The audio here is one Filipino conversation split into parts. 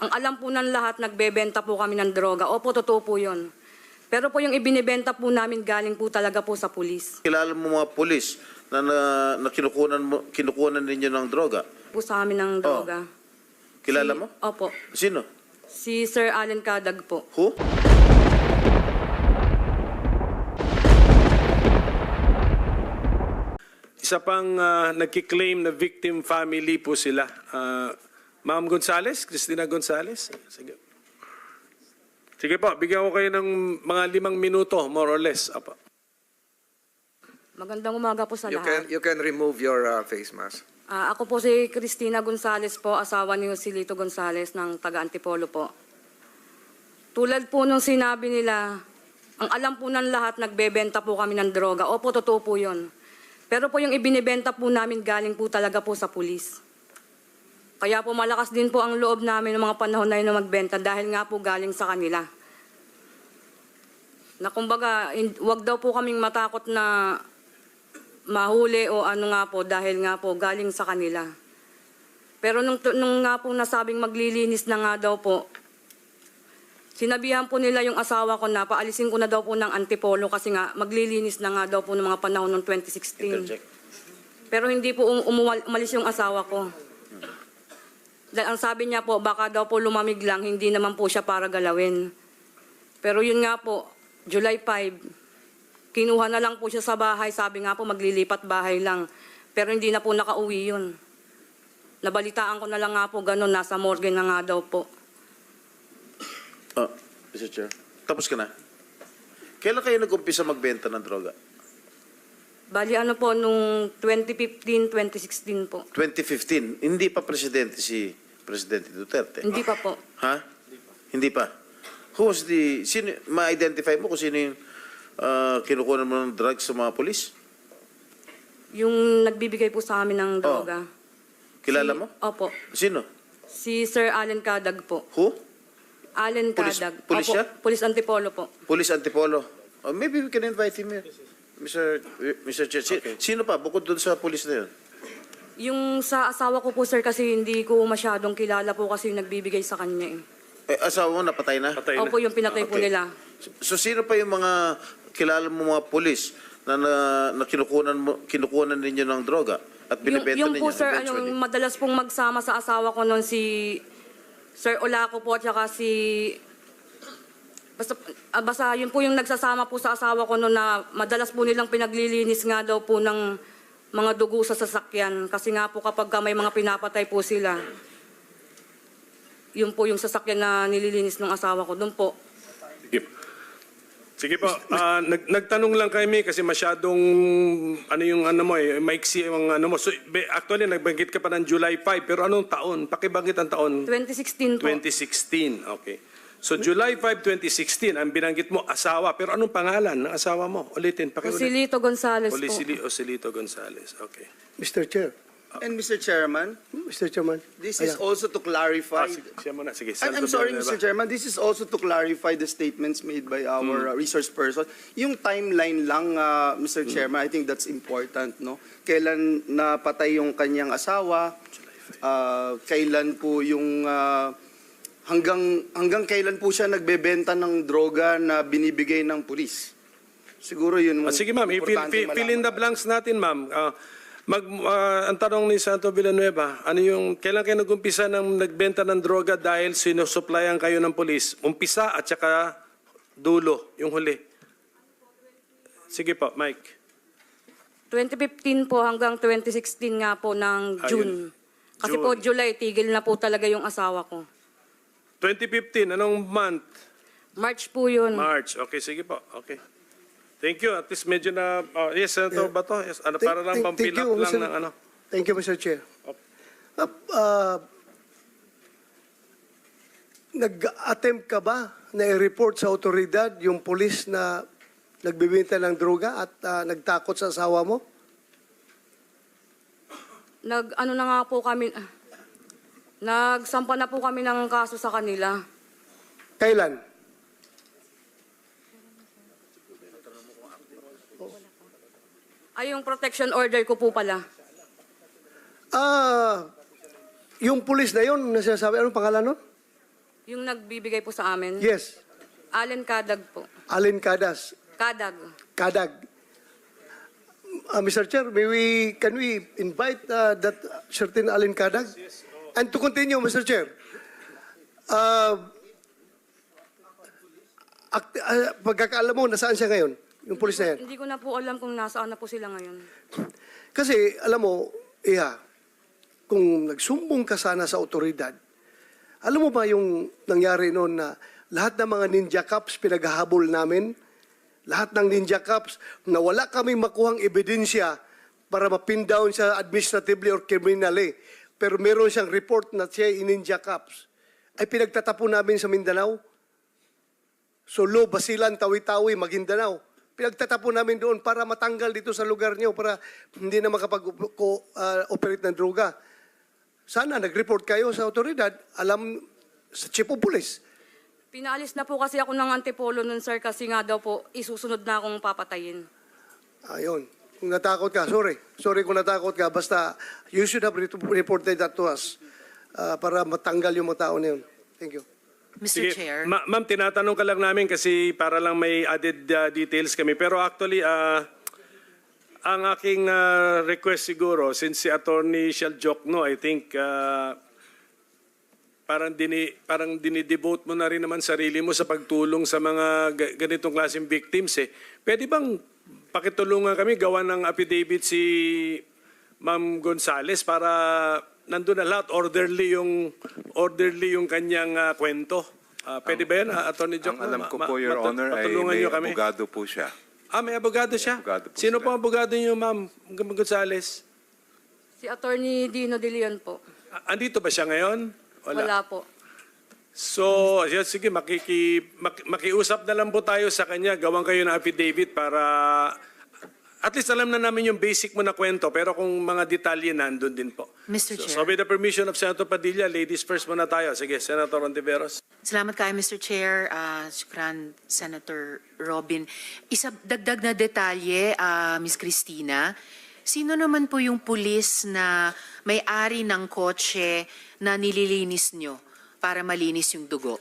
Ang alam po ng lahat, nagbebenta po kami ng droga. Opo, totoo po yun. Pero po yung ibinibenta po namin galing po talaga po sa pulis. Kilala mo mga pulis na kinukunan ninyo ng droga? Po sa amin ng droga. Kilala mo? Opo. Sino? Si Sir Allen Kadag po. Who? Isa pang nagkiklaim na victim family po sila. Ma'am Gonzales, Cristina Gonzales. Sige. Sige po, bigyan ko kayo ng mga 5 minuto, more or less. Apa. Magandang umaga po sa lahat. You can remove your face mask. Ako po si Cristina Gonzales po, asawa ni Joselito Gonzales ng taga Antipolo po. Tulad po nung sinabi nila, ang alam po ng lahat, nagbebenta po kami ng droga. Opo, totoo po yun. Pero po yung ibinibenta po namin galing po talaga po sa pulis. Kaya po malakas din po ang loob namin ng mga panahon na yun na magbenta dahil nga po galing sa kanila. Na kumbaga, wag daw po kaming matakot na mahuli o ano nga po dahil nga po galing sa kanila. Pero nung nga po nasabing maglilinis na nga daw po, sinabihan po nila yung asawa ko na paalisin ko na daw po ng Antipolo kasi nga maglilinis na nga daw po ng mga panahon ng 2016. Interject. Pero hindi po umalis yung asawa ko. Dahil ang sabi niya po, baka daw po lumamig lang, hindi naman po siya para galawin. Pero yun nga po, July 5, kinuha na lang po siya sa bahay. Sabi nga po, maglilipat bahay lang. Pero hindi na po nakauwi yun. Nabalitaan ko na lang nga po, ganun, nasa morgue na nga daw po. Mr. Chair. Tapos ka na. Kailan kayo nag-umpisa magbenta ng droga? Bali ano po, nung 2015, 2016 po. 2015. Hindi pa presidente si Presidente Duterte? Hindi pa po. Ha? Hindi pa. Who was sino, ma-identify mo kung sino yung kinukunan mo ng drugs sa mga polis? Yung nagbibigay po sa amin ng droga. Kilala mo? Opo. Sino? Si Sir Allen Kadag po. Who? Allen Pulis- Kadag. pulis Opo, siya? Pulis Antipolo po. Police Antipolo. Maybe we can invite him here. Mr. Chair. Sino pa? Bukod doon sa police na yun? Yung sa asawa ko po, sir, kasi hindi ko masyadong kilala po kasi yung nagbibigay sa kanya eh. Asawa mo napatay na? Patay na. Opo, yung pinatay po Okay. nila. So sino pa yung mga kilala mo mga police na kinukunan ninyo ng droga at binibenta Yung ninyo po, sir, eventually? madalas pong magsama sa asawa ko noon si Sir Olaco po at saka si... Basta yun po yung nagsasama po sa asawa ko noon na madalas po nilang pinaglilinis nga daw po ng mga dugo sa sasakyan. Kasi nga po kapag may mga pinapatay po sila, yun po yung sasakyan na nililinis ng asawa ko. Doon po. Sige po, nagtanong lang kami kasi masyadong maiksi yung ano mo. So, actually, nagbanggit ka pa ng July 5, pero anong taon? Pakibanggit ang taon? 2016 po. 2016, okay. So, July 5, 2016, ang binanggit mo, asawa. Pero anong pangalan ng asawa mo? Ulitin, pakiulit. Joselito Gonzales po. Joselito Gonzales, okay. Mr. Chair, And Mr. Chairman, Mr. Chairman, this is also to clarify. Siya muna, sige. I'm sorry, Mr. Chairman. This is also to clarify the statements made by our resource person. Yung timeline lang, Mr. Chairman, I think that's important, no? Kailan napatay yung kanyang asawa? Kailan po yung hanggang kailan po siya nagbebenta ng droga na binibigay ng pulis? Siguro yun. Sige, ma'am. importante Fill in the malaman. blanks natin, ma'am. Ang tanong ni Santo Villanueva, kailan kayo nag-umpisa ng nagbenta ng droga dahil sinusuplayan kayo ng polis? Umpisa at saka dulo, yung huli. Sige po, Mike. 2015 po hanggang 2016 nga po ng June. Kasi po July, tigil na po talaga yung asawa ko. 2015, anong month? March po yun. March. Okay, sige po. Okay. Thank you. At least medyo na... yes, Senator Bato. Yes, para lang pang-fill up lang ng ano. Thank you, Mr. Chair. Nag-attempt ka ba na i-report sa otoridad yung polis na nagbibenta ng droga at nagtakot sa asawa mo? Ano na nga po kami, nagsampa na po kami ng kaso sa kanila. Kailan? Ay, yung protection order ko po pala. Yung pulis na yun, na sinasabi, anong pangalan nun? Yung nagbibigay po sa amin? Yes. Allen Kadag po. Alin Cadas. Kadag. Kadag. Mr. Chair, can we invite that certain Alin Kadag? And to continue, Mr. Chair, pagkakaalam mo, nasaan siya ngayon? Yung pulis na yan? Hindi ko na po alam kung nasaan na po sila ngayon. Kasi, alam mo, kung nagsumbong ka sana sa otoridad, alam mo ba yung nangyari noon na lahat ng mga ninja cops pinaghahabol namin? Lahat ng ninja cops na wala kaming makuhang ebidensya para mapin down siya administratively or criminally. Pero meron siyang report na siya ninja cops. Ay pinagtatapon namin sa Mindanao. Solo, Basilan, Tawi-Tawi, Maguindanao. Pinagtatapon namin doon para matanggal dito sa lugar niyo para hindi na makapag-operate ng droga. Sana nag-report kayo sa otoridad, alam sa chief of police. Pinaalis na po kasi ako ng Antipolo nun, sir, kasi nga daw po, isusunod na akong papatayin. Ayun. Kung natakot ka, sorry. Sorry kung natakot ka. Basta, you should have reported that to us para matanggal yung mga tao na yun. Thank you. Mr. Chair. Ma'am, tinatanong ka lang namin kasi para lang may added details kami. Pero actually, ang aking request siguro, since si Attorney Shaldiokno, I think, parang dinidevote mo na rin naman sarili mo sa pagtulong sa mga ganitong klaseng victims eh. Pwede bang pakitulungan kami, gawa ng affidavit si Ma'am Gonzales para nandun na lahat, orderly yung kanyang kwento. Pwede ba yan, Attorney Jock? Ang alam ko po, Your Honor, ay patulungan may niyo kami. abogado po siya. May abogado siya? Abogado po Sino sila. po ang abogado niyo, Ma'am Gonzales? Si Attorney Dino De Leon po. Andito ba siya ngayon? Wala po. So, yeah, sige, makiusap na lang po tayo sa kanya. Gawang kayo ng affidavit para at least alam na namin yung basic mo na kwento. Pero kung mga detalye, nandun din po. Mr. Chair. So with the permission of Senator Padilla, ladies first muna tayo. Sige, Senator Ontiveros. Salamat kayo, Mr. Chair. Shukran, Senator Robin. Isa dagdag na detalye, Ms. Cristina. Sino naman po yung pulis na may-ari ng kotse na nililinis nyo para malinis yung dugo?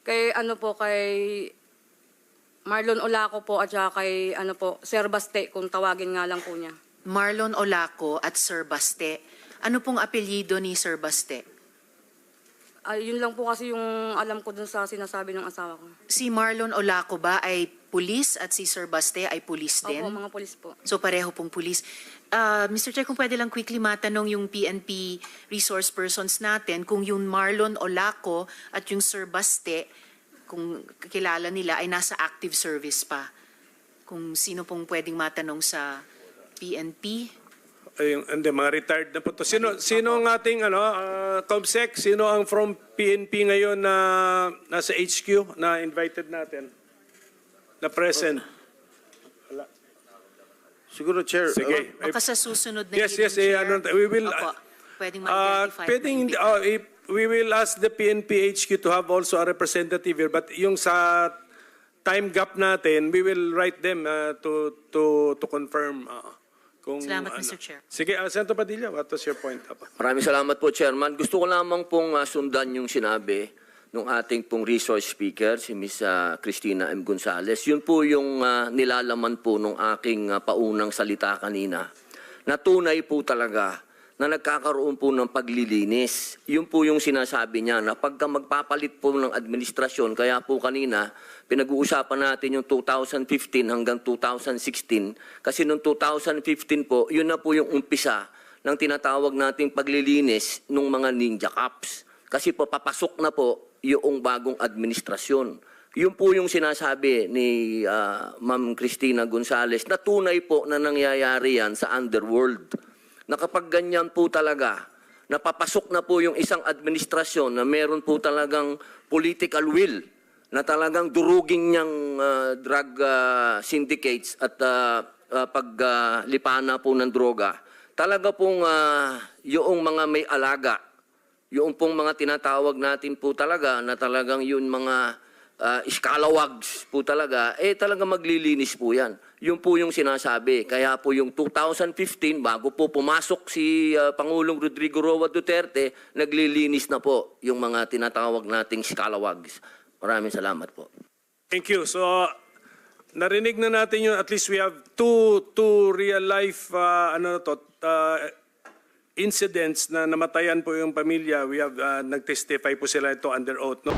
Kay Marlon Olaco po at saka kay Sir Baste, kung tawagin nga lang po niya. Marlon Olaco at Sir Baste. Ano pong apelyido ni Sir Baste? Yun lang po kasi yung alam ko dun sa sinasabi ng asawa ko. Si Marlon Olaco ba ay pulis at si Sir Baste ay pulis din? Opo, mga polis po. So pareho pong pulis. Mr. Chair, kung pwede lang quickly matanong yung PNP resource persons natin kung yung Marlon Olaco at yung Sir Baste, kung kilala nila, ay nasa active service pa. Kung sino pong pwedeng matanong sa PNP? Hindi, mga retired na po to. Sino ang ating COMSEC? Sino ang from PNP ngayon na nasa HQ na invited natin? Na present? Siguro, Chair. Sige. Baka sa susunod na Yes, hearing, Chair. we will... Opo, pwedeng ma-identify. We will ask the PNP HQ to have also a representative here. But yung sa time gap natin, we will write them to confirm kung... Salamat, Mr. Chair. Sige, Senator Padilla, what was your point? Maraming salamat po, Chairman. Gusto ko lamang pong sundan yung sinabi ng ating pong resource speaker, si Ms. Cristina M. Gonzales. Yun po yung nilalaman po ng aking paunang salita kanina. Na tunay po talaga na nagkakaroon po ng paglilinis. Yun po yung sinasabi niya na pagka magpapalit po ng administrasyon, kaya po kanina pinag-uusapan natin yung 2015 hanggang 2016 kasi noong 2015 po, yun na po yung umpisa ng tinatawag nating paglilinis ng mga ninja cops. Kasi po papasok na po yung bagong administrasyon. Yun po yung sinasabi ni Ma'am Cristina Gonzales na tunay po na nangyayari yan sa underworld. Na kapag ganyan po talaga, napapasok na po yung isang administrasyon na meron po talagang political will na talagang durugin niyang drug syndicates at paglipana po ng droga. Talaga pong yung mga may alaga, yung pong mga tinatawag natin po talaga na talagang yun mga scalawags po talaga, talaga maglilinis po yan. Yun po yung sinasabi. Kaya po yung 2015, bago po pumasok si Pangulong Rodrigo Roa Duterte, naglilinis na po yung mga tinatawag nating scalawags. Maraming salamat po. Thank you. So, narinig na natin yun. At least we have two real life incidents na namatayan po yung pamilya. We have nag-testify po sila ito under oath. No?